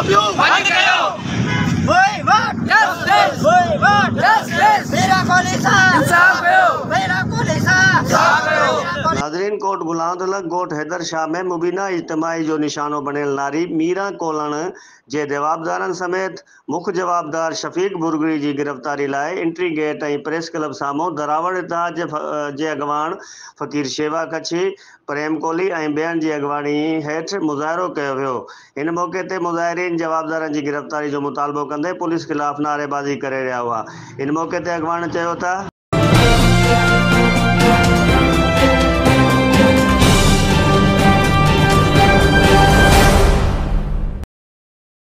Curfew बंद कयो। We want justice. We want justice. मेरा कोलिसा इंसाफ कयो। मेरा कोलिसा इंसाफ कयो। नाज़रीन, कोट गुलाम गोट हैदर शाह में मुबीना इजतमाही जो निशानो बनियल नारी मीरां क़ौलण जे जवाबदारन समेत मुख्य जवाबदार शफीक बुरगड़ी जी गिरफ्तारी लाइ एंट्री गेट ऐं प्रेस क्लब साम्हूं दरावड़ इतिहाद जे अॻवान फ़कीर शेवा कच्छी, प्रेम कोहली ऐं ॿियनि जी अॻवानी हेठि मुज़ाहिरो कयो वियो। इन मौक़े ते मुज़ाहिरीन जवाबदारन जी गिरफ्तारी जो मुतालबो कंदे पुलिस ख़िलाफ़ नारेबाज़ी करे रहिया हुआ। इन मौक़े ते अॻवान चयो त